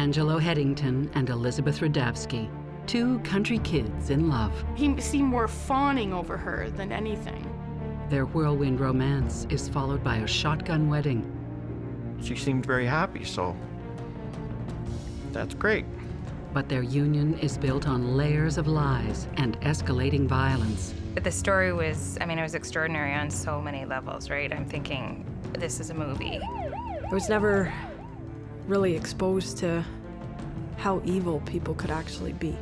Angelo Headington and Elizabeth Redavski, two country kids in love. He seemed more fawning over her than anything. Their whirlwind romance is followed by a shotgun wedding. She seemed very happy, so that's great. But their union is built on layers of lies and escalating violence. The story was, it was extraordinary on so many levels, right? I'm thinking, this is a movie. I was never really exposed to how evil people could actually be.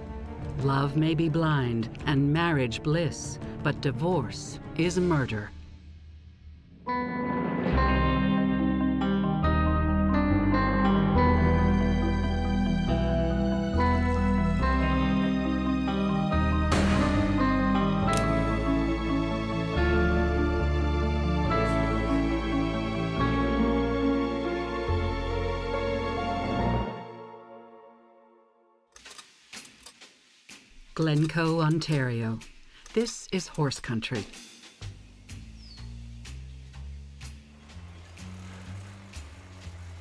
Love may be blind and marriage bliss, but divorce is murder. Glencoe, Ontario. This is horse country.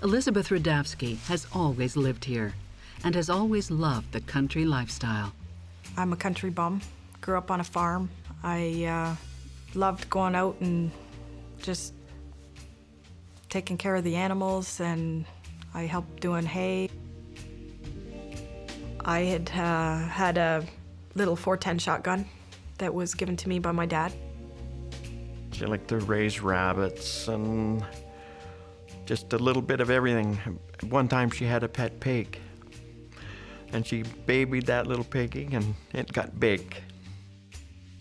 Elizabeth Redavski has always lived here and has always loved the country lifestyle. I'm a country bum, grew up on a farm. I loved going out and just taking care of the animals, and I helped doing hay. I had a little 410 shotgun that was given to me by my dad. She liked to raise rabbits and just a little bit of everything. One time she had a pet pig, and she babied that little piggy, and it got big.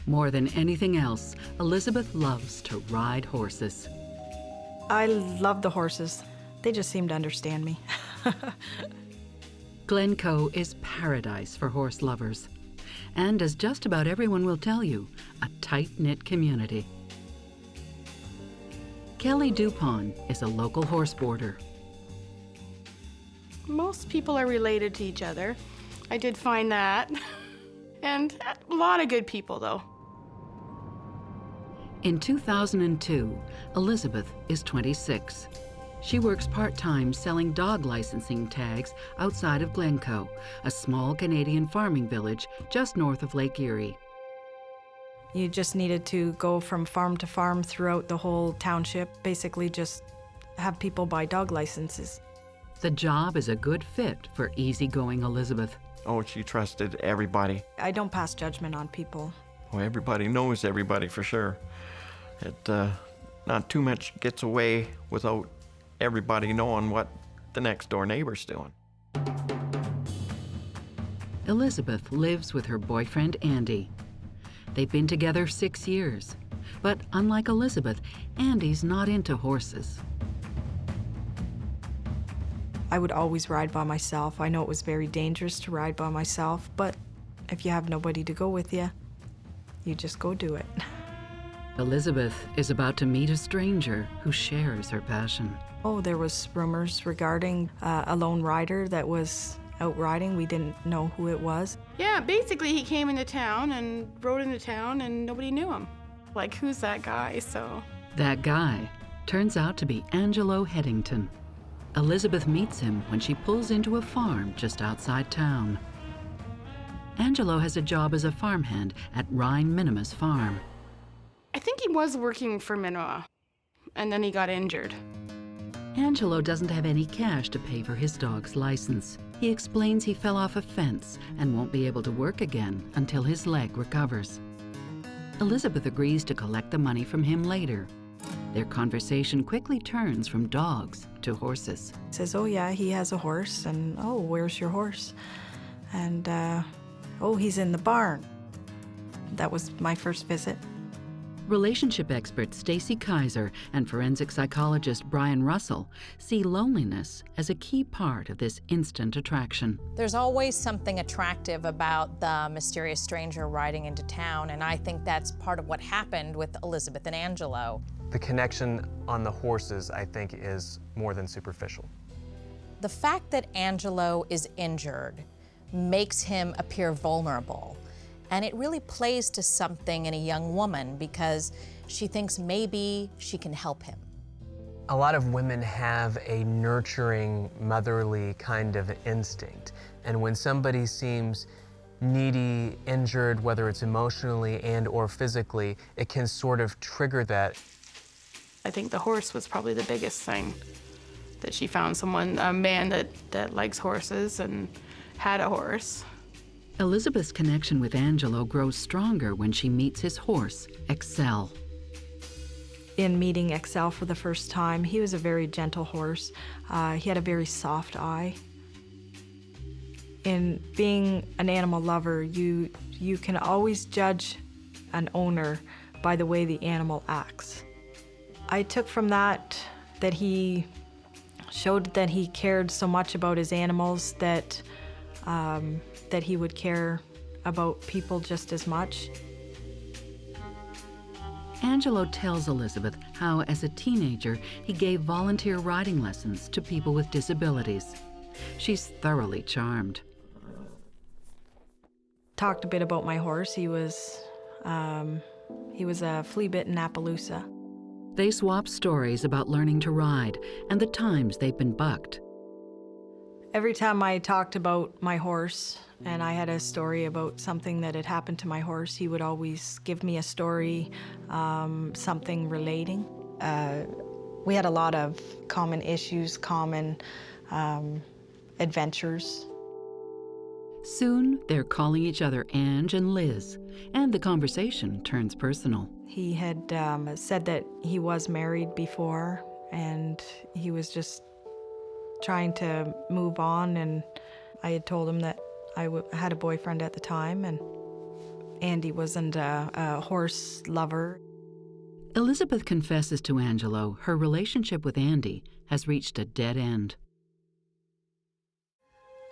More than anything else, Elizabeth loves to ride horses. I love the horses. They just seem to understand me. Glencoe is paradise for horse lovers, and as just about everyone will tell you, a tight-knit community. Kelly Dupont is a local horse boarder. Most people are related to each other. I did find that. And a lot of good people, though. In 2002, Elizabeth is 26. She works part-time selling dog licensing tags outside of Glencoe, a small Canadian farming village just north of Lake Erie. You just needed to go from farm to farm throughout the whole township, basically just have people buy dog licenses. The job is a good fit for easygoing Elizabeth. Oh, she trusted everybody. I don't pass judgment on people. Oh, everybody knows everybody for sure. Not too much gets away without everybody knowing what the next door neighbor's doing. Elizabeth lives with her boyfriend, Andy. They've been together 6 years. But unlike Elizabeth, Andy's not into horses. I would always ride by myself. I know it was very dangerous to ride by myself, but if you have nobody to go with you, you just go do it. Elizabeth is about to meet a stranger who shares her passion. Oh, there was rumors regarding a lone rider that was out riding. We didn't know who it was. Yeah, basically he came into town and rode into town and nobody knew him. Like, who's that guy, so. That guy turns out to be Angelo Headington. Elizabeth meets him when she pulls into a farm just outside town. Angelo has a job as a farmhand at Rhine Minima's farm. I think he was working for Minima, and then he got injured. Angelo doesn't have any cash to pay for his dog's license. He explains he fell off a fence and won't be able to work again until his leg recovers. Elizabeth agrees to collect the money from him later. Their conversation quickly turns from dogs to horses. He says, oh yeah, he has a horse, and oh, where's your horse? And oh, he's in the barn. That was my first visit. Relationship expert Stacy Kaiser and forensic psychologist Brian Russell see loneliness as a key part of this instant attraction. There's always something attractive about the mysterious stranger riding into town, and I think that's part of what happened with Elizabeth and Angelo. The connection on the horses, I think, is more than superficial. The fact that Angelo is injured makes him appear vulnerable. And it really plays to something in a young woman because she thinks maybe she can help him. A lot of women have a nurturing, motherly kind of instinct. And when somebody seems needy, injured, whether it's emotionally and or physically, it can sort of trigger that. I think the horse was probably the biggest thing, that she found someone, a man that likes horses and had a horse. Elizabeth's connection with Angelo grows stronger when she meets his horse, Excel. In meeting Excel for the first time, he was a very gentle horse. He had a very soft eye. In being an animal lover, you can always judge an owner by the way the animal acts. I took from that he showed that he cared so much about his animals that he would care about people just as much. Angelo tells Elizabeth how, as a teenager, he gave volunteer riding lessons to people with disabilities. She's thoroughly charmed. Talked a bit about my horse. He was a flea-bitten Appaloosa. They swap stories about learning to ride and the times they've been bucked. Every time I talked about my horse and I had a story about something that had happened to my horse, he would always give me a story, something relating. We had a lot of common issues, common adventures. Soon, they're calling each other Ange and Liz, and the conversation turns personal. He had said that he was married before, and he was just trying to move on, and I had told him that I had a boyfriend at the time, and Andy wasn't a horse lover. Elizabeth confesses to Angelo her relationship with Andy has reached a dead end.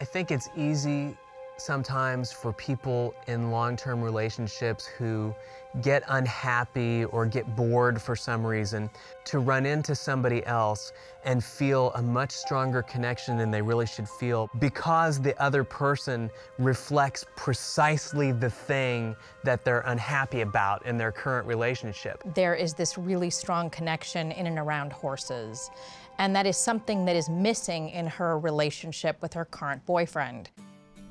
I think it's easy sometimes for people in long-term relationships who get unhappy or get bored for some reason to run into somebody else and feel a much stronger connection than they really should feel because the other person reflects precisely the thing that they're unhappy about in their current relationship. There is this really strong connection in and around horses, and that is something that is missing in her relationship with her current boyfriend.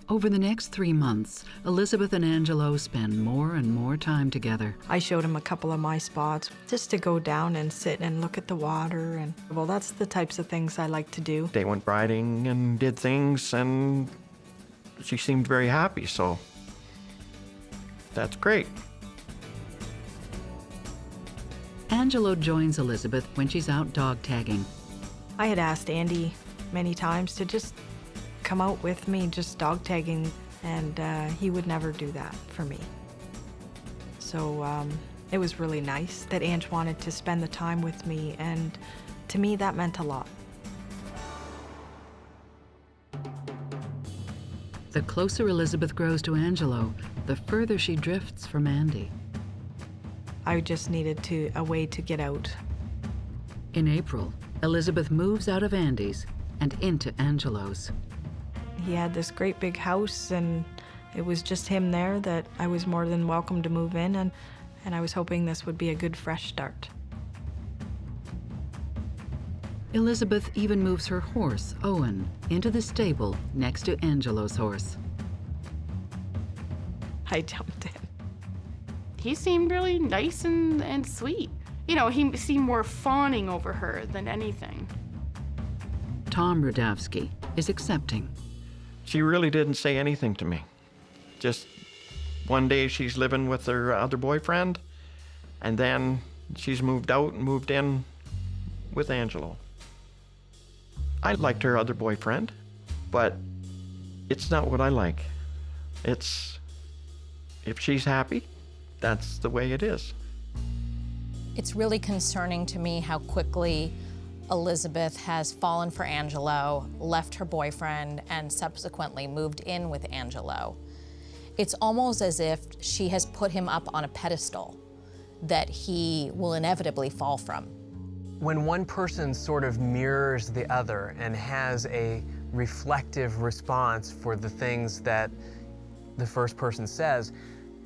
Over the next 3 months, Elizabeth and Angelo spend more and more time together. I showed him a couple of my spots just to go down and sit and look at the water, and well, that's the types of things I like to do. They went riding and did things, and she seemed very happy, so that's great. Angelo joins Elizabeth when she's out dog tagging. I had asked Andy many times to just come out with me, just dog tagging, and he would never do that for me. So it was really nice that Ange wanted to spend the time with me, and to me that meant a lot. The closer Elizabeth grows to Angelo, the further she drifts from Andy. I just needed a way to get out. In April, Elizabeth moves out of Andy's and into Angelo's. He had this great big house, and it was just him there that I was more than welcome to move in, and I was hoping this would be a good fresh start. Elizabeth even moves her horse, Owen, into the stable next to Angelo's horse. I jumped in. He seemed really nice and sweet. You know, he seemed more fawning over her than anything. Tom Redavski is accepting. She really didn't say anything to me. Just one day she's living with her other boyfriend, and then she's moved out and moved in with Angelo. I liked her other boyfriend, but it's not what I like. It's, if she's happy, that's the way it is. It's really concerning to me how quickly Elizabeth has fallen for Angelo, left her boyfriend, and subsequently moved in with Angelo. It's almost as if she has put him up on a pedestal that he will inevitably fall from. When one person sort of mirrors the other and has a reflective response for the things that the first person says,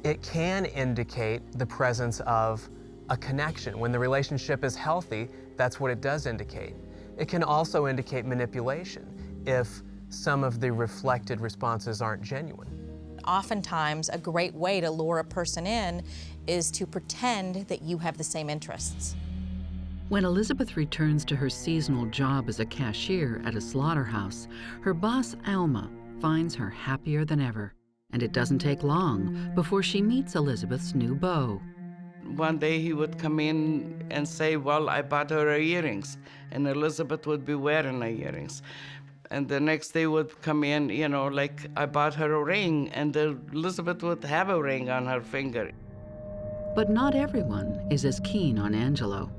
it can indicate the presence of a connection. When the relationship is healthy, That's what it does indicate. It can also indicate manipulation if some of the reflected responses aren't genuine. Oftentimes, a great way to lure a person in is to pretend that you have the same interests. When Elizabeth returns to her seasonal job as a cashier at a slaughterhouse, her boss, Alma, finds her happier than ever. And it doesn't take long before she meets Elizabeth's new beau. One day he would come in and say, well, I bought her earrings, and Elizabeth would be wearing her earrings. And the next day would come in, you know, like, I bought her a ring, and Elizabeth would have a ring on her finger. But not everyone is as keen on Angelo.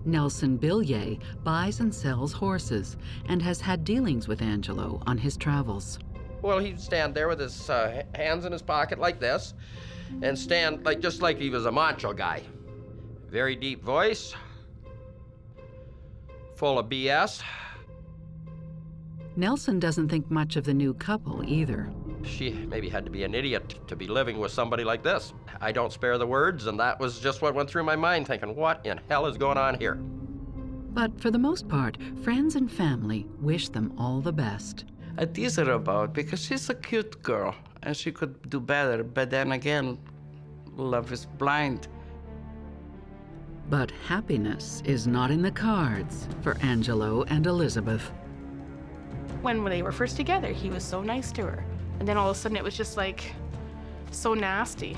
Nelson Billier buys and sells horses and has had dealings with Angelo on his travels. Well, he'd stand there with his hands in his pocket like this and stand just like he was a macho guy. Very deep voice, full of BS. Nelson doesn't think much of the new couple either. She maybe had to be an idiot to be living with somebody like this. I don't spare the words, and that was just what went through my mind, thinking, what in hell is going on here? But for the most part, friends and family wish them all the best. I tease her about because she's a cute girl and she could do better. But then again, love is blind. But happiness is not in the cards for Angelo and Elizabeth. When they were first together, he was so nice to her. And then all of a sudden it was just like so nasty.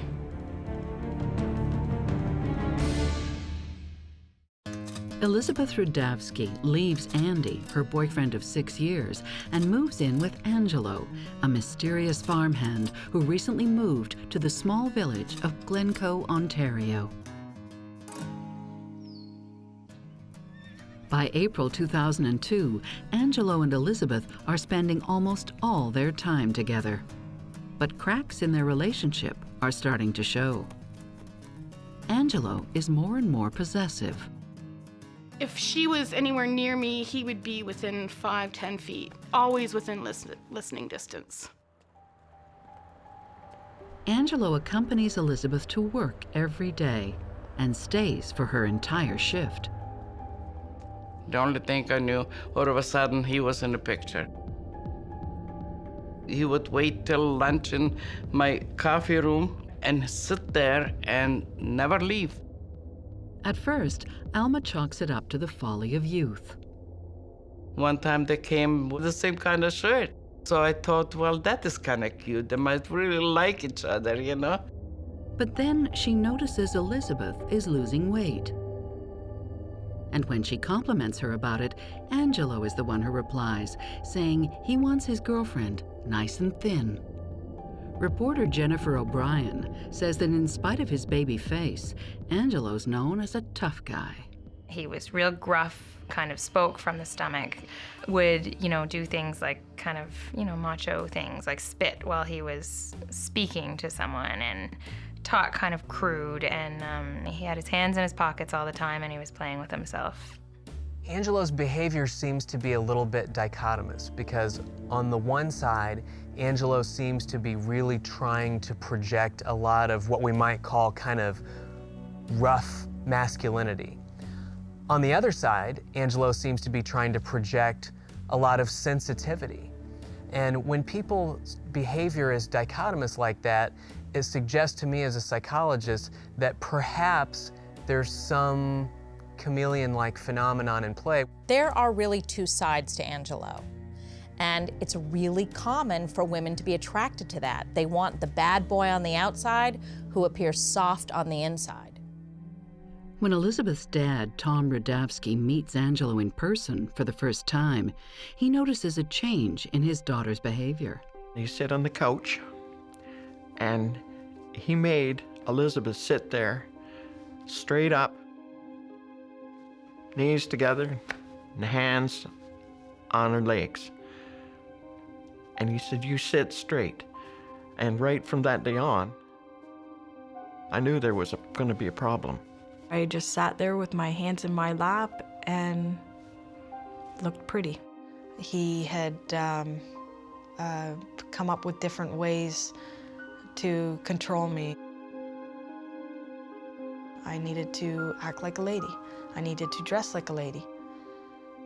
Elizabeth Redavski leaves Andy, her boyfriend of 6 years, and moves in with Angelo, a mysterious farmhand who recently moved to the small village of Glencoe, Ontario. By April 2002, Angelo and Elizabeth are spending almost all their time together. But cracks in their relationship are starting to show. Angelo is more and more possessive. If she was anywhere near me, he would be within 5-10 feet, always within listening distance. Angelo accompanies Elizabeth to work every day and stays for her entire shift. The only thing I knew, all of a sudden, he was in the picture. He would wait till lunch in my coffee room and sit there and never leave. At first, Alma chalks it up to the folly of youth. One time they came with the same kind of shirt. So I thought, well, that is kind of cute. They might really like each other, you know? But then she notices Elizabeth is losing weight. And when she compliments her about it, Angelo is the one who replies, saying he wants his girlfriend nice and thin. Reporter Jennifer O'Brien says that in spite of his baby face, Angelo's known as a tough guy. He was real gruff, kind of spoke from the stomach, would, do things like kind of, macho things, like spit while he was speaking to someone, and talk kind of crude, and he had his hands in his pockets all the time, and he was playing with himself. Angelo's behavior seems to be a little bit dichotomous because on the one side, Angelo seems to be really trying to project a lot of what we might call kind of rough masculinity. On the other side, Angelo seems to be trying to project a lot of sensitivity. And when people's behavior is dichotomous like that, it suggests to me as a psychologist that perhaps there's some chameleon-like phenomenon in play. There are really two sides to Angelo. And it's really common for women to be attracted to that. They want the bad boy on the outside who appears soft on the inside. When Elizabeth's dad, Tom Redavski, meets Angelo in person for the first time, he notices a change in his daughter's behavior. He sat on the couch, and he made Elizabeth sit there, straight up, knees together, and hands on her legs. And he said, "You sit straight." And right from that day on, I knew there was going to be a problem. I just sat there with my hands in my lap and looked pretty. He had come up with different ways to control me. I needed to act like a lady. I needed to dress like a lady.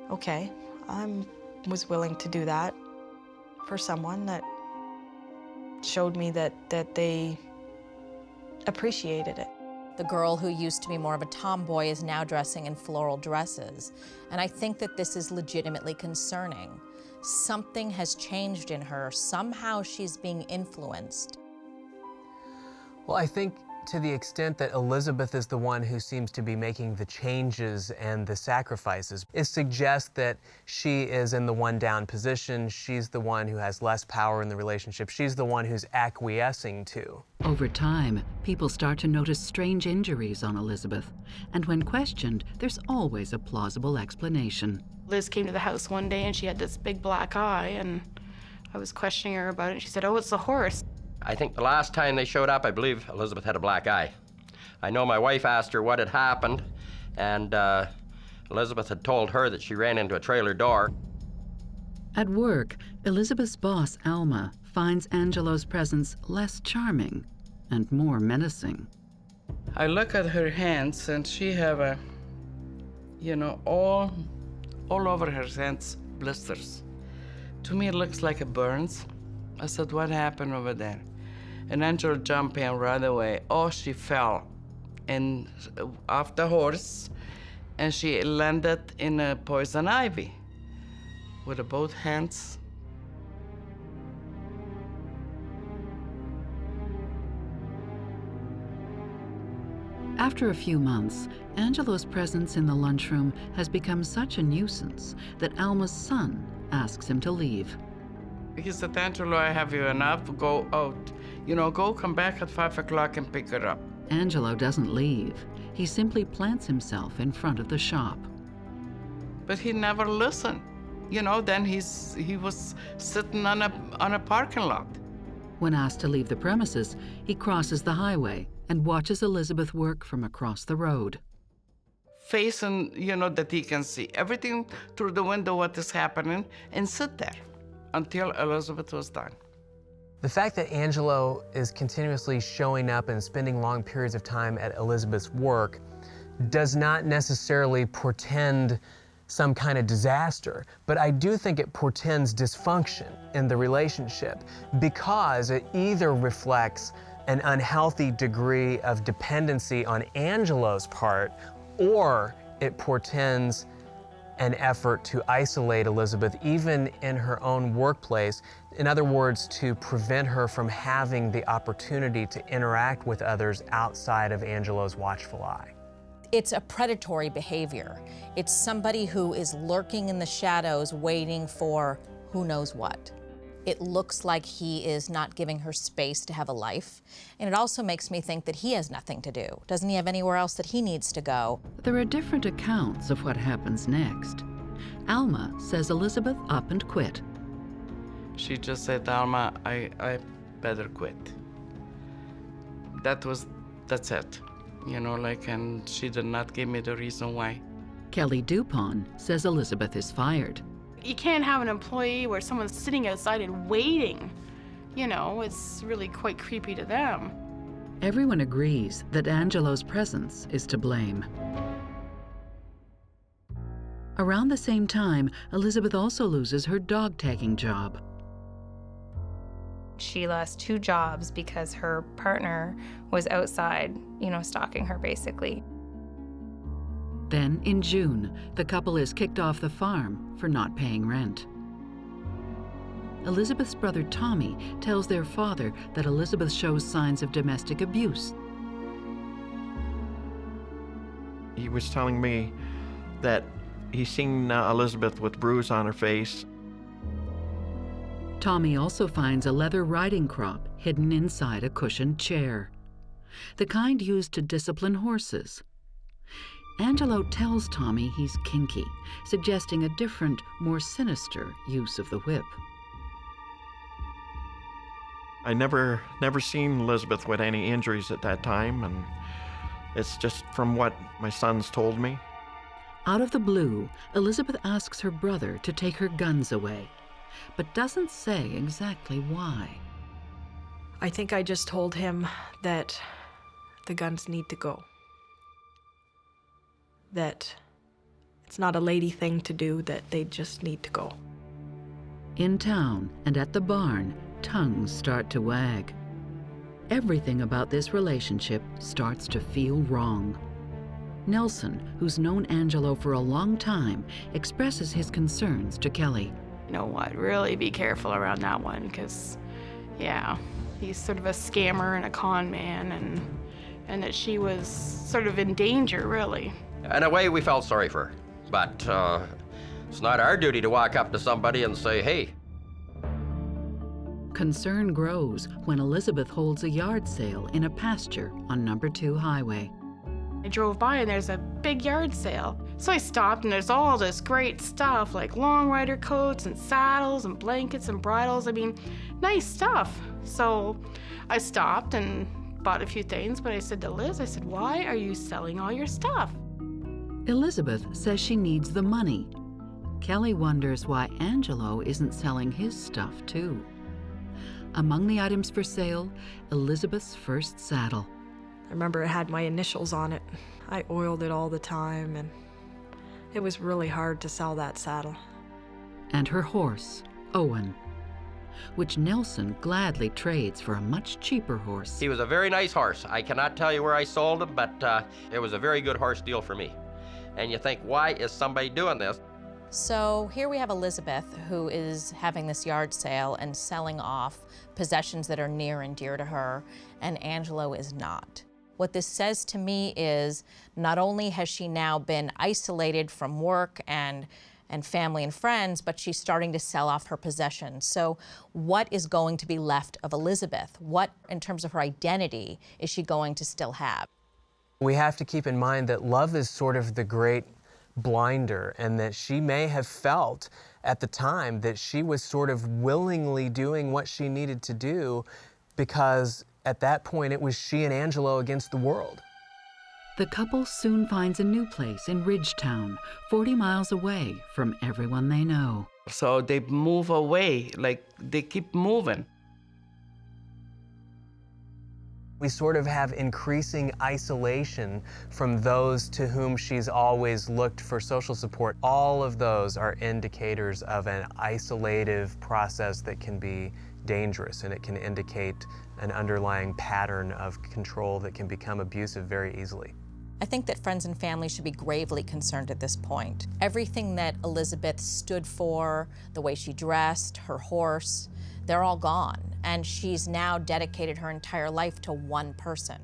Okay, I was willing to do that for someone that showed me that they appreciated it. The girl who used to be more of a tomboy is now dressing in floral dresses. And I think that this is legitimately concerning. Something has changed in her. Somehow she's being influenced. Well, I think to the extent that Elizabeth is the one who seems to be making the changes and the sacrifices, it suggests that she is in the one-down position. She's the one who has less power in the relationship. She's the one who's acquiescing to. Over time, people start to notice strange injuries on Elizabeth, and when questioned, there's always a plausible explanation. Liz came to the house one day and she had this big black eye, and I was questioning her about it, and she said, "Oh, it's the horse." I think the last time they showed up, I believe Elizabeth had a black eye. I know my wife asked her what had happened, and Elizabeth had told her that she ran into a trailer door. At work, Elizabeth's boss, Alma, finds Angelo's presence less charming and more menacing. I look at her hands, and she have a, all over her hands, blisters. To me, it looks like a burns. I said, "What happened over there?" And Angelo jumped in right away. Oh, she fell off the horse, and she landed in a poison ivy with both hands. After a few months, Angelo's presence in the lunchroom has become such a nuisance that Alma's son asks him to leave. He said, "Angelo, I have you enough. Go out. Go come back at 5 o'clock and pick her up." Angelo doesn't leave. He simply plants himself in front of the shop. But he never listened. Then he was sitting on a parking lot. When asked to leave the premises, he crosses the highway and watches Elizabeth work from across the road. Facing, that he can see everything through the window what is happening, and sit there until Elizabeth was done. The fact that Angelo is continuously showing up and spending long periods of time at Elizabeth's work does not necessarily portend some kind of disaster, but I do think it portends dysfunction in the relationship because it either reflects an unhealthy degree of dependency on Angelo's part, or it portends an effort to isolate Elizabeth even in her own workplace. In other words, to prevent her from having the opportunity to interact with others outside of Angelo's watchful eye. It's a predatory behavior. It's somebody who is lurking in the shadows waiting for who knows what. It looks like he is not giving her space to have a life. And it also makes me think that he has nothing to do. Doesn't he have anywhere else that he needs to go? There are different accounts of what happens next. Alma says Elizabeth up and quit. She just said, "Alma, I better quit." That's it. And she did not give me the reason why. Kelly Dupont says Elizabeth is fired. You can't have an employee where someone's sitting outside and waiting. It's really quite creepy to them. Everyone agrees that Angelo's presence is to blame. Around the same time, Elizabeth also loses her dog tagging job. She lost 2 jobs because her partner was outside, stalking her basically. Then, in June, the couple is kicked off the farm for not paying rent. Elizabeth's brother Tommy tells their father that Elizabeth shows signs of domestic abuse. He was telling me that he's seen Elizabeth with bruise on her face. Tommy also finds a leather riding crop hidden inside a cushioned chair, the kind used to discipline horses. Angelo tells Tommy he's kinky, suggesting a different, more sinister use of the whip. I never seen Elizabeth with any injuries at that time, and it's just from what my sons told me. Out of the blue, Elizabeth asks her brother to take her guns away, but doesn't say exactly why. I think I just told him that the guns need to go. that it's not a lady thing to do, that they just need to go. In town and at the barn, tongues start to wag. Everything about this relationship starts to feel wrong. Nelson, who's known Angelo for a long time, expresses his concerns to Kelly. You know what, really be careful around that one, because, yeah, he's sort of a scammer and a con man, and that she was sort of in danger, really. In a way, we felt sorry for her. But it's not our duty to walk up to somebody and say, hey. Concern grows when Elizabeth holds a yard sale in a pasture on No. 2 Highway. I drove by and there's a big yard sale. So I stopped and there's all this great stuff, like long rider coats and saddles and blankets and bridles. I mean, nice stuff. So I stopped and bought a few things, but I said to Liz, I said, why are you selling all your stuff? Elizabeth says she needs the money. Kelly wonders why Angelo isn't selling his stuff too. Among the items for sale, Elizabeth's first saddle. I remember it had my initials on it. I oiled it all the time, and it was really hard to sell that saddle. And her horse, Owen, which Nelson gladly trades for a much cheaper horse. He was a very nice horse. I cannot tell you where I sold him, but it was a very good horse deal for me. And you think, why is somebody doing this? So here we have Elizabeth, who is having this yard sale and selling off possessions that are near and dear to her, and Angelo is not. What this says to me is not only has she now been isolated from work and family and friends, but she's starting to sell off her possessions. So what is going to be left of Elizabeth? What, in terms of her identity, is she going to still have? We have to keep in mind that love is sort of the great blinder, and that she may have felt at the time that she was sort of willingly doing what she needed to do, because at that point it was she and Angelo against the world. The couple soon finds a new place in Ridgetown, 40 miles away from everyone they know. So they move away, like they keep moving. We sort of have increasing isolation from those to whom she's always looked for social support. All of those are indicators of an isolative process that can be dangerous, and it can indicate an underlying pattern of control that can become abusive very easily. I think that friends and family should be gravely concerned at this point. Everything that Elizabeth stood for, the way she dressed, her horse, they're all gone. And she's now dedicated her entire life to one person.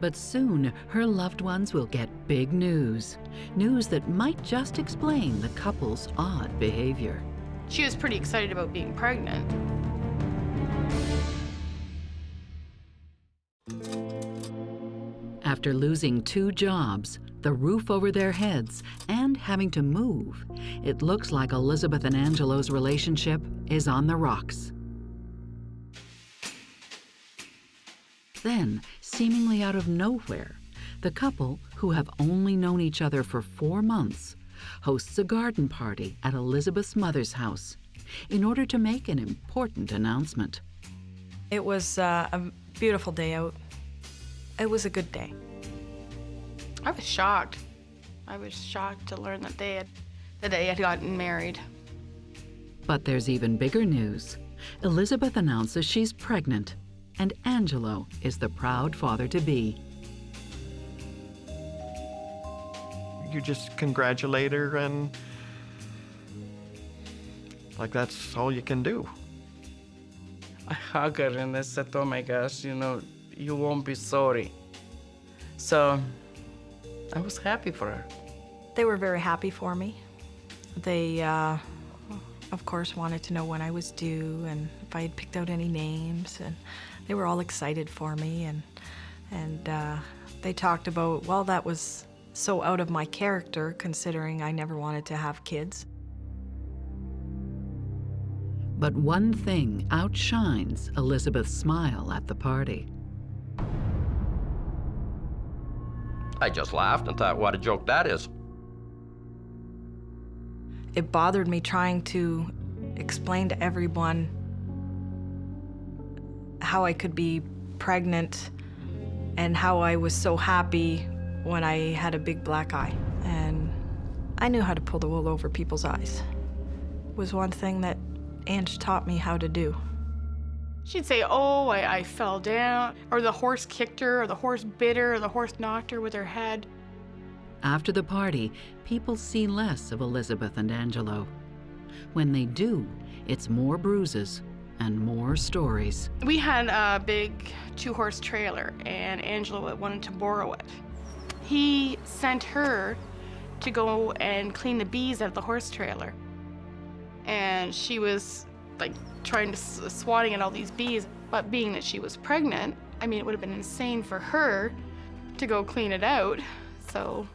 But soon, her loved ones will get big news. News that might just explain the couple's odd behavior. She was pretty excited about being pregnant. After losing 2 jobs, the roof over their heads, and having to move, it looks like Elizabeth and Angelo's relationship is on the rocks. Then, seemingly out of nowhere, the couple, who have only known each other for 4 months, hosts a garden party at Elizabeth's mother's house in order to make an important announcement. It was a beautiful day out. It was a good day. I was shocked. I was shocked to learn that they had gotten married. But there's even bigger news. Elizabeth announces she's pregnant, and Angelo is the proud father-to-be. You just congratulate her, and like that's all you can do. I hug her and I said, oh my gosh, you know, you won't be sorry. So I was happy for her. They were very happy for me. They, of course, wanted to know when I was due and if I had picked out any names, and they were all excited for me, and they talked about, well, that was so out of my character, considering I never wanted to have kids. But one thing outshines Elizabeth's smile at the party. I just laughed and thought, what a joke that is. It bothered me trying to explain to everyone how I could be pregnant and how I was so happy when I had a big black eye. I knew how to pull the wool over people's eyes. It was one thing that Ange taught me how to do. She'd say, oh, I fell down, or the horse kicked her, or the horse bit her, or the horse knocked her with her head. After the party, people see less of Elizabeth and Angelo. When they do, it's more bruises and more stories. We had a big 2-horse trailer, and Angelo wanted to borrow it. He sent her to go and clean the bees out of the horse trailer. And she was like trying to swatting at all these bees, but being that she was pregnant, I mean, it would have been insane for her to go clean it out. So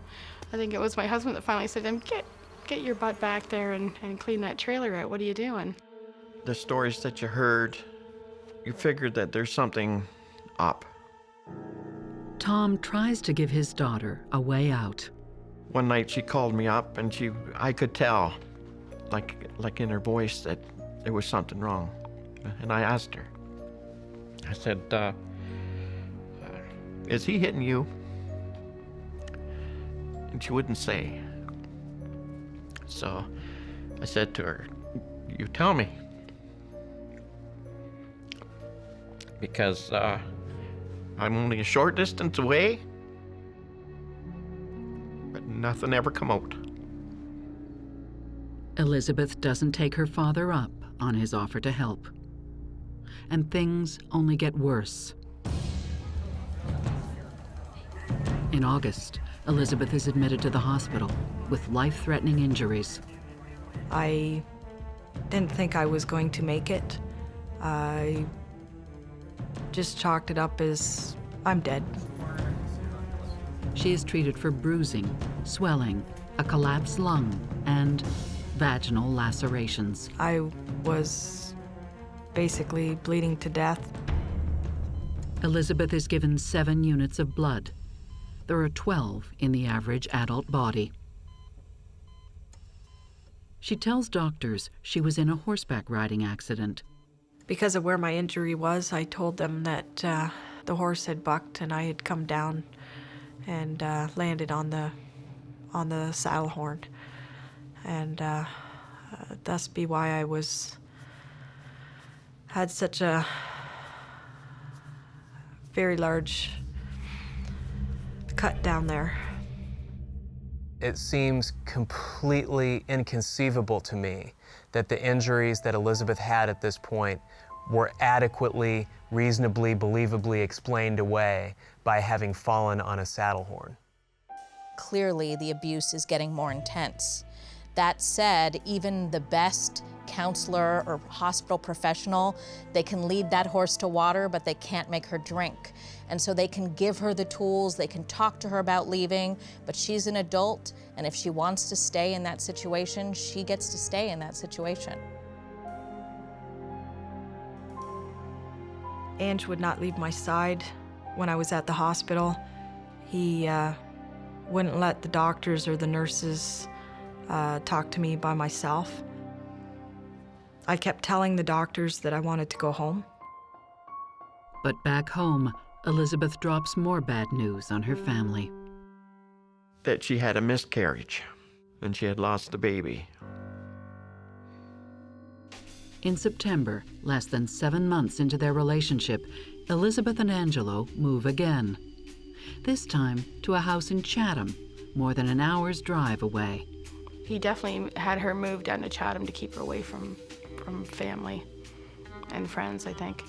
I think it was my husband that finally said to him, get your butt back there and clean that trailer out. What are you doing? The stories that you heard, you figured that there's something up. Tom tries to give his daughter a way out. One night she called me up and I could tell, like in her voice, that there was something wrong. And I asked her. I said, is he hitting you? And she wouldn't say. So I said to her, you tell me. Because I'm only a short distance away, but nothing ever come out. Elizabeth doesn't take her father up on his offer to help. And things only get worse. In August, Elizabeth is admitted to the hospital with life-threatening injuries. I didn't think I was going to make it. I just chalked it up as I'm dead. She is treated for bruising, swelling, a collapsed lung, and vaginal lacerations. I was basically bleeding to death. Elizabeth is given 7 units of blood. There are 12 in the average adult body. She tells doctors she was in a horseback riding accident. Because of where my injury was, I told them that the horse had bucked and I had come down and landed on the saddle horn. And thus be why I had such a very large cut down there. It seems completely inconceivable to me that the injuries that Elizabeth had at this point were adequately, reasonably, believably explained away by having fallen on a saddle horn. Clearly, the abuse is getting more intense. That said, even the best counselor or hospital professional, they can lead that horse to water, but they can't make her drink. And so they can give her the tools, they can talk to her about leaving, but she's an adult, and if she wants to stay in that situation, she gets to stay in that situation. Ange would not leave my side when I was at the hospital. He wouldn't let the doctors or the nurses talk to me by myself. I kept telling the doctors that I wanted to go home. But back home, Elizabeth drops more bad news on her family. That she had a miscarriage and she had lost the baby. In September, less than 7 months into their relationship, Elizabeth and Angelo move again. This time to a house in Chatham, more than an hour's drive away. He definitely had her move down to Chatham to keep her away from family and friends, I think.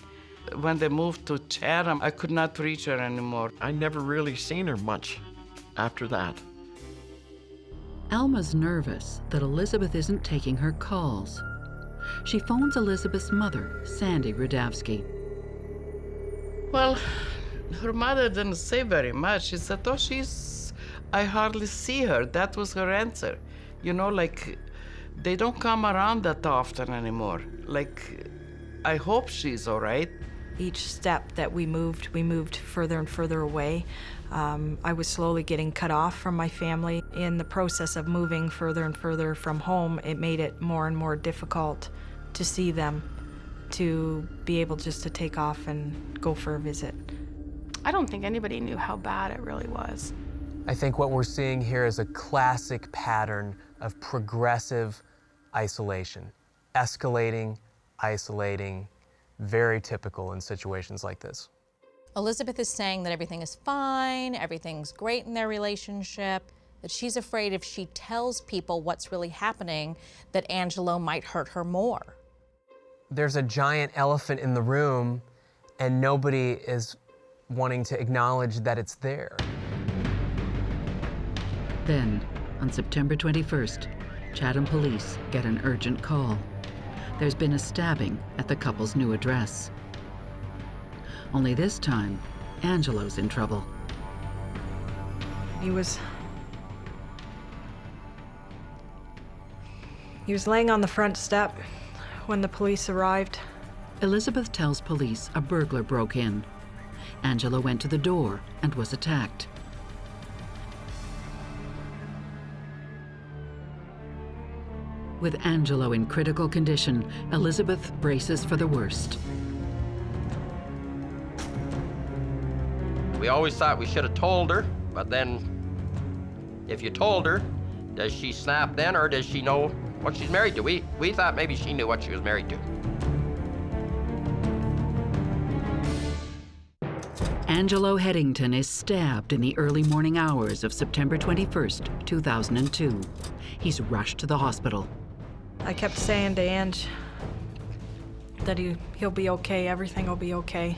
When they moved to Chatham, I could not reach her anymore. I never really seen her much after that. Alma's nervous that Elizabeth isn't taking her calls. She phones Elizabeth's mother, Sandy Redavski. Well, her mother didn't say very much. She said, oh, I hardly see her. That was her answer. You know, like, they don't come around that often anymore. Like, I hope she's all right. Each step that we moved further and further away. I was slowly getting cut off from my family. In the process of moving further and further from home, it made it more and more difficult to see them, to be able just to take off and go for a visit. I don't think anybody knew how bad it really was. I think what we're seeing here is a classic pattern of progressive isolation. Escalating, isolating, very typical in situations like this. Elizabeth is saying that everything is fine, everything's great in their relationship, that she's afraid if she tells people what's really happening, that Angelo might hurt her more. There's a giant elephant in the room, and nobody is wanting to acknowledge that it's there. Then, on September 21st, Chatham police get an urgent call. There's been a stabbing at the couple's new address. Only this time, Angelo's in trouble. He was laying on the front step when the police arrived. Elizabeth tells police a burglar broke in. Angelo went to the door and was attacked. With Angelo in critical condition, Elizabeth braces for the worst. We always thought we should have told her, but then if you told her, does she snap then, or does she know what she's married to? We thought maybe she knew what she was married to. Angelo Headington is stabbed in the early morning hours of September 21st, 2002. He's rushed to the hospital. I kept saying to Ange that he'll be okay, everything will be okay.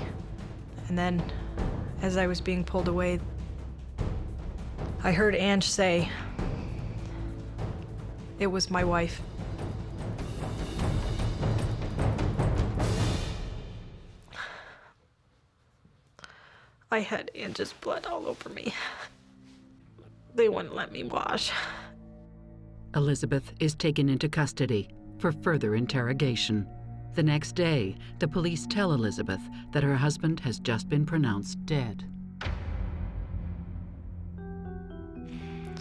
And then, as I was being pulled away, I heard Ange say, "It was my wife." I had Ange's blood all over me. They wouldn't let me wash. Elizabeth is taken into custody for further interrogation. The next day, the police tell Elizabeth that her husband has just been pronounced dead.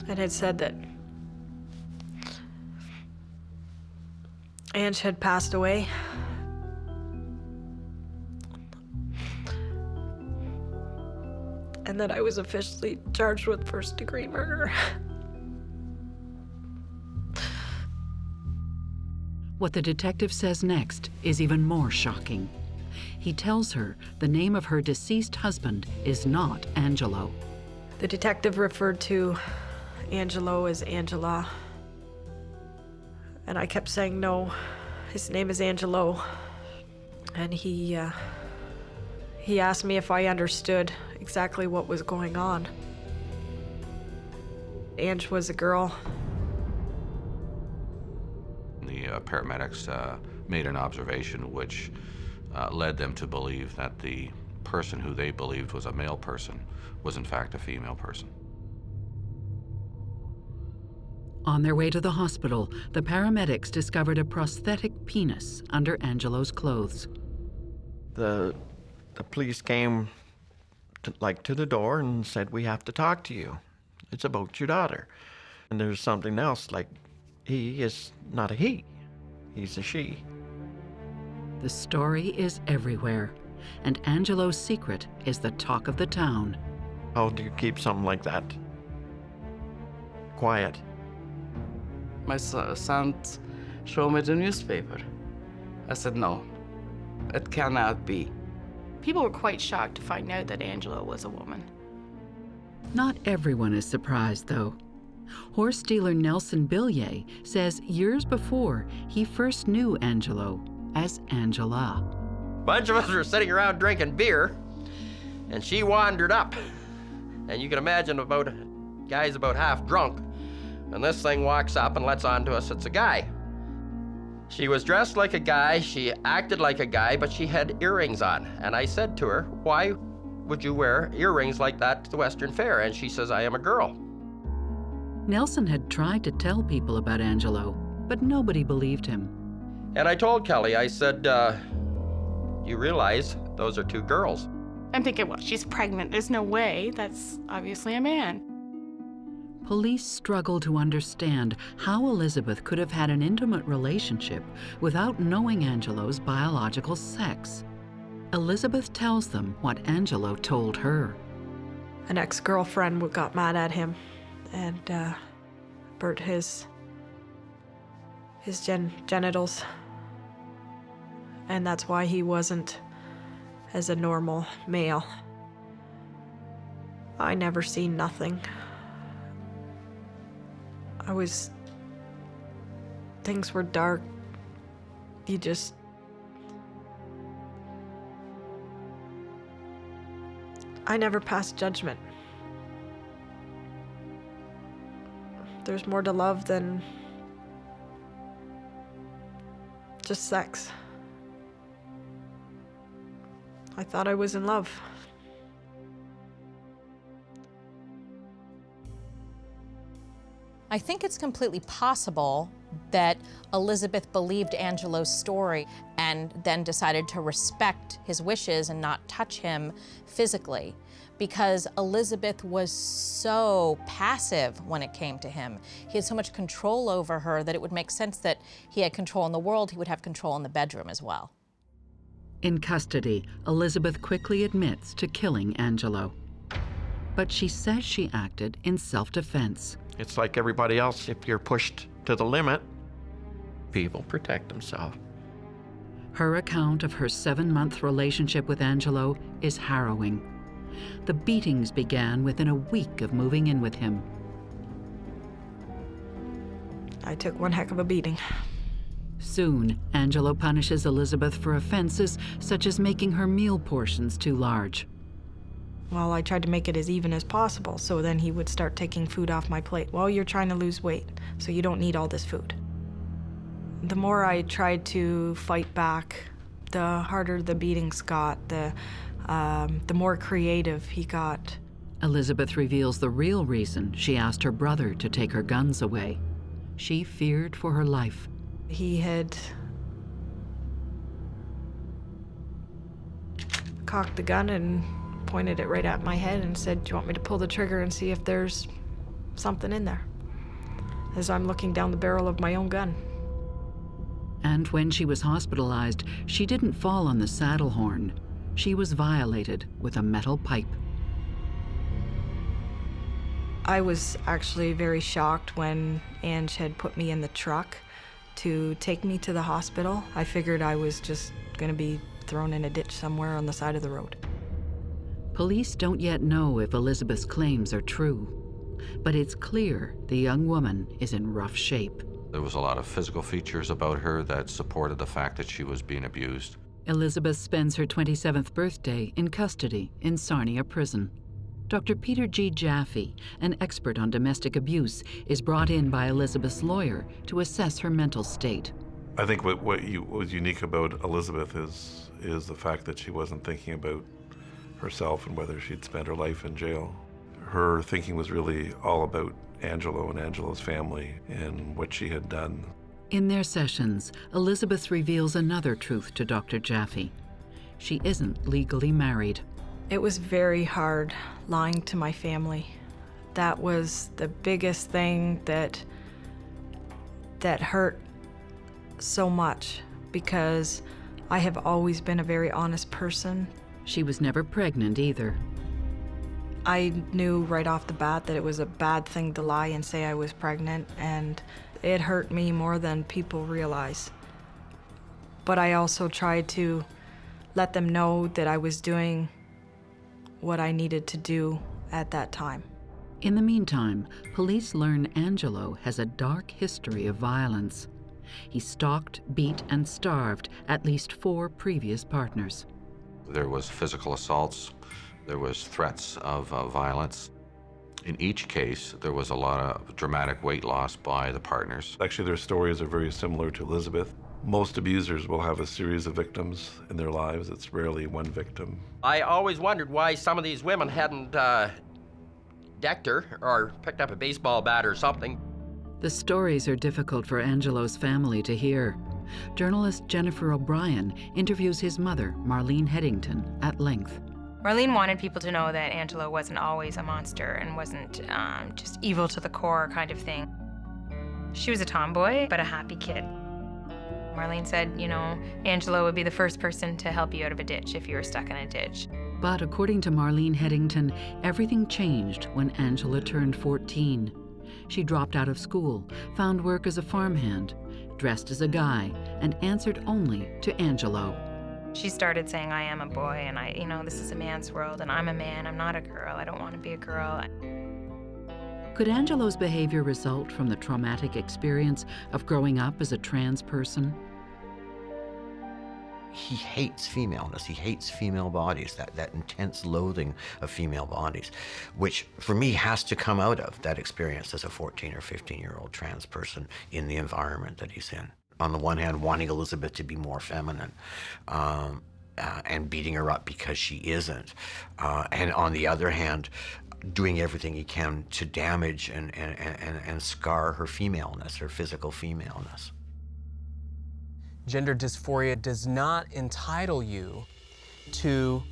It had said that Ange had passed away. And that I was officially charged with first-degree murder. What the detective says next is even more shocking. He tells her the name of her deceased husband is not Angelo. The detective referred to Angelo as Angela. And I kept saying, no, his name is Angelo. And he asked me if I understood exactly what was going on. Ange was a girl. The paramedics made an observation which led them to believe that the person who they believed was a male person was in fact a female person. On their way to the hospital, the paramedics discovered a prosthetic penis under Angelo's clothes. The police came to the door and said, "We have to talk to you. It's about your daughter." And there's something else, like, he is not a he, he's a she. The story is everywhere, and Angelo's secret is the talk of the town. How do you keep something like that quiet? My sons showed me the newspaper. I said, no, it cannot be. People were quite shocked to find out that Angelo was a woman. Not everyone is surprised, though. Horse dealer Nelson Billier says years before, he first knew Angelo as Angela. A bunch of us were sitting around drinking beer, and she wandered up. And you can imagine guys about half drunk, and this thing walks up and lets on to us it's a guy. She was dressed like a guy, she acted like a guy, but she had earrings on. And I said to her, "Why would you wear earrings like that to the Western Fair?" And she says, "I am a girl." Nelson had tried to tell people about Angelo, but nobody believed him. And I told Kelly, I said, you realize those are two girls. I'm thinking, well, she's pregnant. There's no way. That's obviously a man. Police struggle to understand how Elizabeth could have had an intimate relationship without knowing Angelo's biological sex. Elizabeth tells them what Angelo told her. an ex-girlfriend got mad at him and burnt his genitals. And that's why he wasn't as a normal male. I never seen nothing. Things were dark. I never passed judgment. There's more to love than just sex. I thought I was in love. I think it's completely possible that Elizabeth believed Angelo's story and then decided to respect his wishes and not touch him physically, because Elizabeth was so passive when it came to him. He had so much control over her that it would make sense that he had control in the world, he would have control in the bedroom as well. In custody, Elizabeth quickly admits to killing Angelo. But she says she acted in self-defense. It's like everybody else. If you're pushed to the limit, people protect themselves. Her account of her 7-month relationship with Angelo is harrowing. The beatings began within a week of moving in with him. I took one heck of a beating. Soon, Angelo punishes Elizabeth for offenses such as making her meal portions too large. Well, I tried to make it as even as possible, so then he would start taking food off my plate. Well, you're trying to lose weight, so you don't need all this food. The more I tried to fight back, the harder the beatings got, the more creative he got. Elizabeth reveals the real reason she asked her brother to take her guns away. She feared for her life. He had cocked the gun and pointed it right at my head and said, "Do you want me to pull the trigger and see if there's something in there?" As I'm looking down the barrel of my own gun. And when she was hospitalized, she didn't fall on the saddle horn. She was violated with a metal pipe. I was actually very shocked when Ange had put me in the truck to take me to the hospital. I figured I was just gonna be thrown in a ditch somewhere on the side of the road. Police don't yet know if Elizabeth's claims are true, but it's clear the young woman is in rough shape. There was a lot of physical features about her that supported the fact that she was being abused. Elizabeth spends her 27th birthday in custody in Sarnia Prison. Dr. Peter G. Jaffe, an expert on domestic abuse, is brought in by Elizabeth's lawyer to assess her mental state. I think what was unique about Elizabeth is the fact that she wasn't thinking about herself and whether she'd spent her life in jail. Her thinking was really all about Angelo and Angelo's family and what she had done. In their sessions, Elizabeth reveals another truth to Dr. Jaffe. She isn't legally married. It was very hard lying to my family. That was the biggest thing that hurt so much, because I have always been a very honest person. She was never pregnant either. I knew right off the bat that it was a bad thing to lie and say I was pregnant, and it hurt me more than people realize. But I also tried to let them know that I was doing what I needed to do at that time. In the meantime, police learn Angelo has a dark history of violence. He stalked, beat, and starved at least 4 previous partners. There was physical assaults. There was threats of violence. In each case, there was a lot of dramatic weight loss by the partners. Actually, their stories are very similar to Elizabeth. Most abusers will have a series of victims in their lives. It's rarely one victim. I always wondered why some of these women hadn't decked her or picked up a baseball bat or something. The stories are difficult for Angelo's family to hear. Journalist Jennifer O'Brien interviews his mother, Marlene Headington, at length. Marlene wanted people to know that Angelo wasn't always a monster and wasn't just evil to the core kind of thing. She was a tomboy, but a happy kid. Marlene said, you know, Angelo would be the first person to help you out of a ditch if you were stuck in a ditch. But according to Marlene Headington, everything changed when Angela turned 14. She dropped out of school, found work as a farmhand, dressed as a guy, and answered only to Angelo. She started saying, I am a boy, and this is a man's world, and I'm a man, I'm not a girl, I don't want to be a girl. Could Angelo's behavior result from the traumatic experience of growing up as a trans person? He hates femaleness. He hates female bodies, that intense loathing of female bodies, which for me has to come out of that experience as a 14 or 15-year-old trans person in the environment that he's in. On the one hand, wanting Elizabeth to be more feminine and beating her up because she isn't. And on the other hand, doing everything he can to damage and scar her femaleness, her physical femaleness. Gender dysphoria does not entitle you to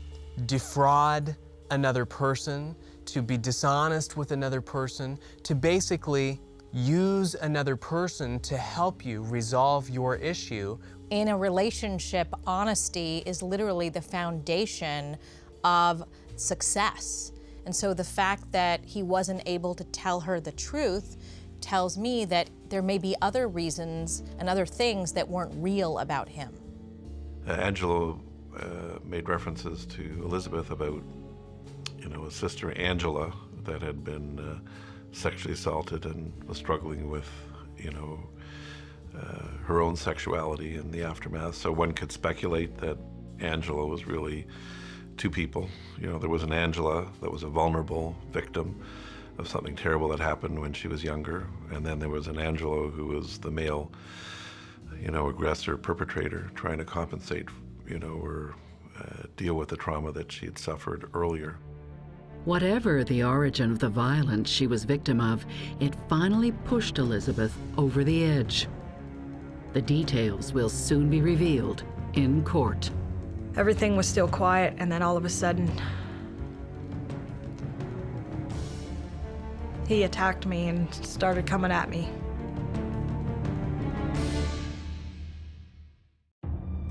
defraud another person, to be dishonest with another person, to basically use another person to help you resolve your issue. In a relationship, honesty is literally the foundation of success. And so the fact that he wasn't able to tell her the truth tells me that there may be other reasons and other things that weren't real about him. Angelo made references to Elizabeth about, his sister Angela that had been sexually assaulted and was struggling with, her own sexuality in the aftermath. So one could speculate that Angelo was really two people. There was an Angela that was a vulnerable victim of something terrible that happened when she was younger, and then there was an Angelo who was the male, aggressor, perpetrator, trying to compensate, or deal with the trauma that she had suffered earlier. Whatever the origin of the violence she was victim of, it finally pushed Elizabeth over the edge. The details will soon be revealed in court. Everything was still quiet, and then all of a sudden, he attacked me and started coming at me.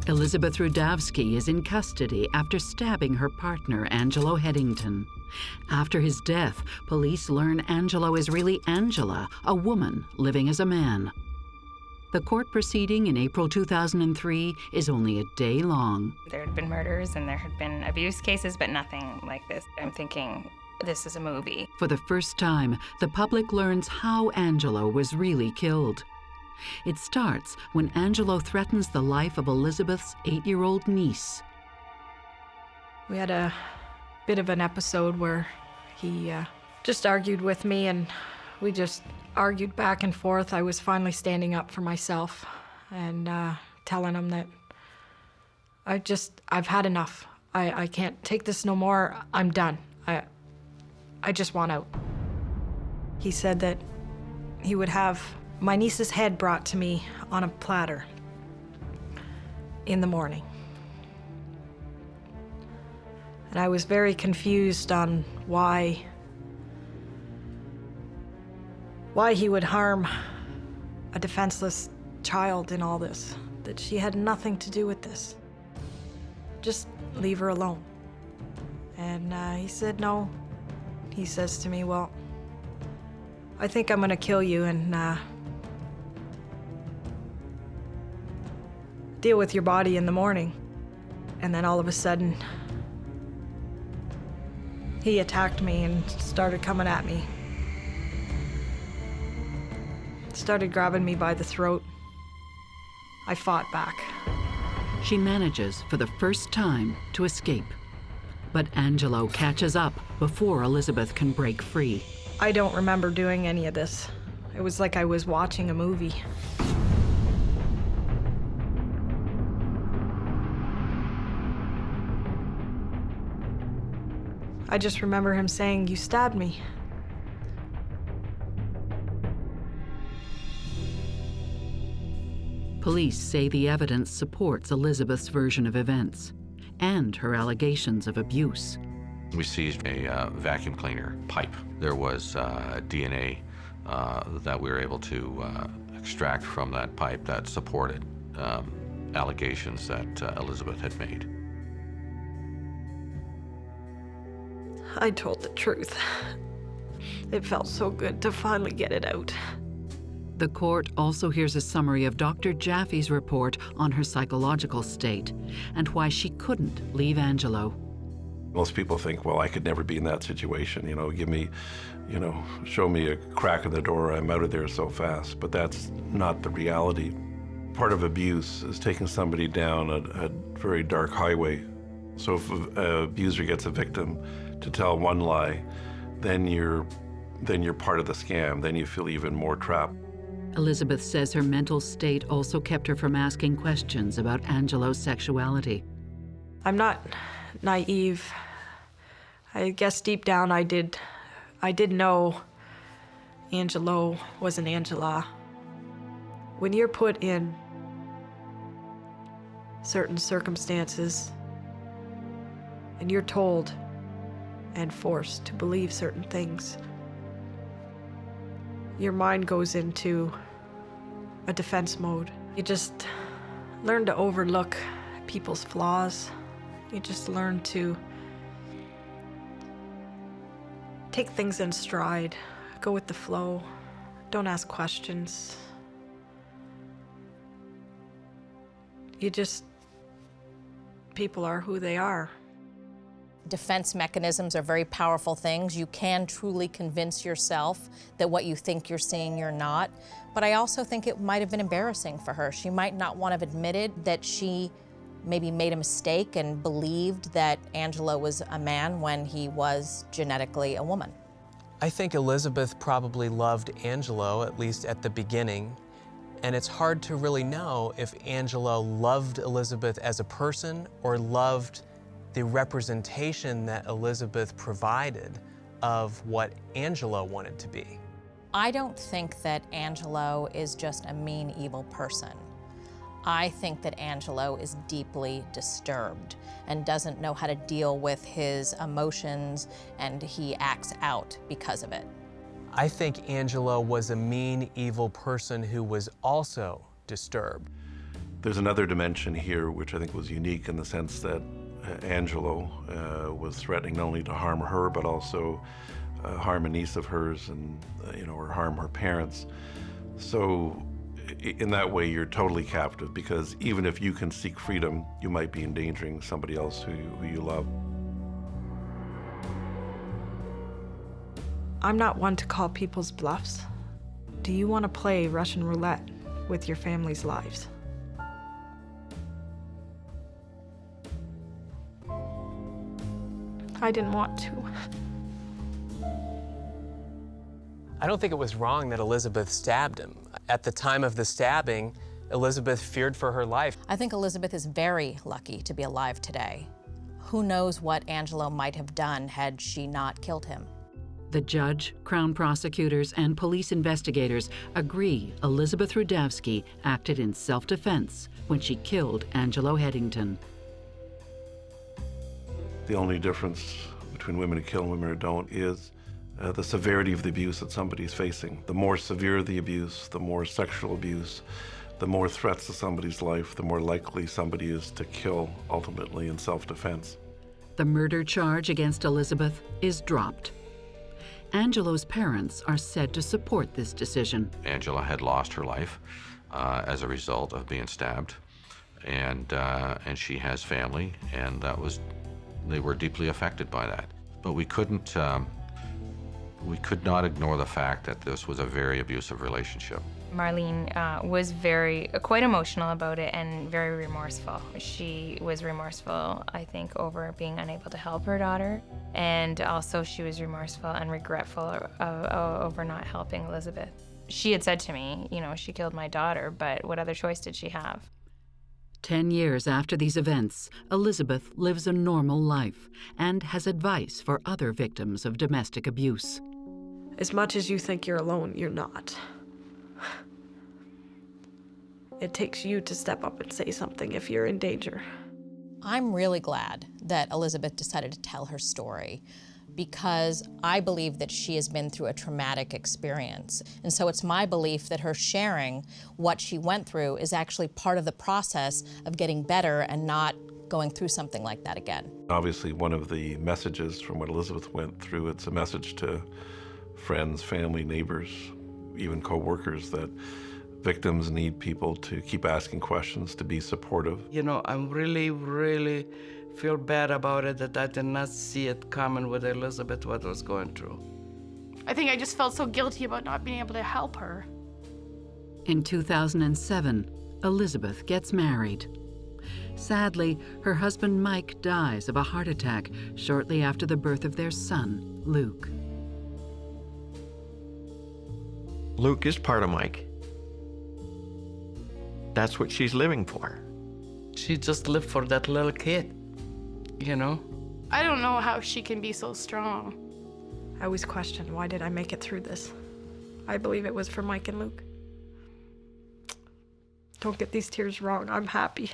Elizabeth Redavski is in custody after stabbing her partner, Angelo Headington. After his death, police learn Angelo is really Angela, a woman living as a man. The court proceeding in April 2003 is only a day long. There had been murders and there had been abuse cases, but nothing like this. I'm thinking, this is a movie. For the first time, the public learns how Angelo was really killed. It starts when Angelo threatens the life of Elizabeth's 8-year-old niece. We had a bit of an episode where he just argued with me, and we just argued back and forth. I was finally standing up for myself and telling him that I've had enough. I can't take this no more. I'm done. I just want out. He said that he would have my niece's head brought to me on a platter in the morning. And I was very confused on why he would harm a defenseless child in all this, that she had nothing to do with this. Just leave her alone. And he said no. He says to me, well, I think I'm gonna kill you and deal with your body in the morning. And then all of a sudden, he attacked me and started coming at me. Started grabbing me by the throat. I fought back. She manages, for the first time, to escape. But Angelo catches up before Elizabeth can break free. I don't remember doing any of this. It was like I was watching a movie. I just remember him saying, "You stabbed me." Police say the evidence supports Elizabeth's version of events and her allegations of abuse. We seized a vacuum cleaner pipe. There was DNA that we were able to extract from that pipe that supported allegations that Elizabeth had made. I told the truth. It felt so good to finally get it out. The court also hears a summary of Dr. Jaffe's report on her psychological state and why she couldn't leave Angelo. Most people think, well, I could never be in that situation, give me, show me a crack in the door, I'm out of there so fast. But that's not the reality. Part of abuse is taking somebody down a very dark highway. So if an abuser gets a victim to tell one lie, then you're part of the scam. Then you feel even more trapped. Elizabeth says her mental state also kept her from asking questions about Angelo's sexuality. I'm not naive. I guess deep down I did know Angelo wasn't Angela. When you're put in certain circumstances and you're told and forced to believe certain things, your mind goes into a defense mode. You just learn to overlook people's flaws. You just learn to take things in stride, go with the flow, don't ask questions. People are who they are. Defense mechanisms are very powerful things. You can truly convince yourself that what you think you're seeing, you're not. But I also think it might have been embarrassing for her. She might not want to have admitted that she maybe made a mistake and believed that Angelo was a man when he was genetically a woman. I think Elizabeth probably loved Angelo, at least at the beginning. And it's hard to really know if Angelo loved Elizabeth as a person or loved the representation that Elizabeth provided of what Angelo wanted to be. I don't think that Angelo is just a mean, evil person. I think that Angelo is deeply disturbed and doesn't know how to deal with his emotions, and he acts out because of it. I think Angelo was a mean, evil person who was also disturbed. There's another dimension here which I think was unique in the sense that Angelo was threatening not only to harm her, but also harm a niece of hers and, or harm her parents. So in that way, you're totally captive, because even if you can seek freedom, you might be endangering somebody else who you love. I'm not one to call people's bluffs. Do you want to play Russian roulette with your family's lives? I didn't want to. I don't think it was wrong that Elizabeth stabbed him. At the time of the stabbing, Elizabeth feared for her life. I think Elizabeth is very lucky to be alive today. Who knows what Angelo might have done had she not killed him. The judge, Crown prosecutors, and police investigators agree Elizabeth Redavski acted in self-defense when she killed Angelo Headington. The only difference between women who kill and women who don't is the severity of the abuse that somebody's facing. The more severe the abuse, the more sexual abuse, the more threats to somebody's life, the more likely somebody is to kill ultimately in self-defense. The murder charge against Elizabeth is dropped. Angelo's parents are said to support this decision. Angela had lost her life as a result of being stabbed, and she has family, and they were deeply affected by that. But we could not ignore the fact that this was a very abusive relationship. Marlene was quite emotional about it and very remorseful. She was remorseful, I think, over being unable to help her daughter. And also she was remorseful and regretful over not helping Elizabeth. She had said to me, she killed my daughter, but what other choice did she have? 10 years after these events, Elizabeth lives a normal life and has advice for other victims of domestic abuse. As much as you think you're alone, you're not. It takes you to step up and say something if you're in danger. I'm really glad that Elizabeth decided to tell her story, because I believe that she has been through a traumatic experience. And so it's my belief that her sharing what she went through is actually part of the process of getting better and not going through something like that again. Obviously, one of the messages from what Elizabeth went through, it's a message to friends, family, neighbors, even co-workers, that victims need people to keep asking questions, to be supportive. You know, I'm really feel bad about it that I did not see it coming with Elizabeth, what was going through. I think I just felt so guilty about not being able to help her. In 2007, Elizabeth gets married. Sadly, her husband Mike dies of a heart attack shortly after the birth of their son, Luke. Luke is part of Mike. That's what she's living for. She just lived for that little kid, you know? I don't know how she can be so strong. I always question, why did I make it through this? I believe it was for Mike and Luke. Don't get these tears wrong, I'm happy.